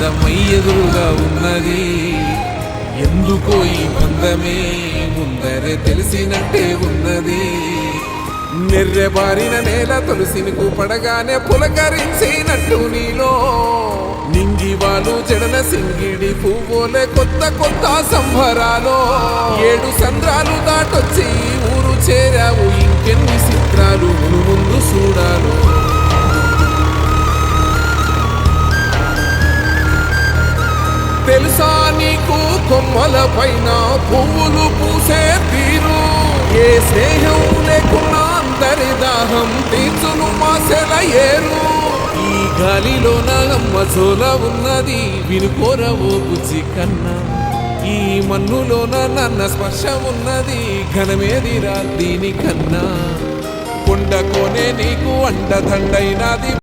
అందమై ఎదురుగా ఉన్నది. ఎందుకో ఈ బంధమే ముందరే తెలిసినట్టే ఉన్నది. నెర్రెబారిన నేల తులసిని పడగానే పులకరించినట్టు నీలో నింగివాలు చెడన సింగిడి పువ్వులే కొత్త కొత్త సంబరాలో 7 సంద్రాలు దాటొచ్చి ఊరు చేరావు. ఇంకెన్ని చిత్రాలు ముందు చూడాలు. తెలుసా నీకు కొమ్మల పైన పువ్వులు పూసే తీరు? ఏ స్నేహం లేకున్నా అందరి దాహం తీర్చును మాసెల ఏరు. ఈ గాలిలో నాగమ్మ చోల ఉన్నది వినుకోరవో బుజ్జి కన్నా. ఈ మన్నులోన నన్న స్పర్శ ఉన్నది ఘనమేదిరా దీనికన్నా. కొండ కోనే నీకు అండదండైనది.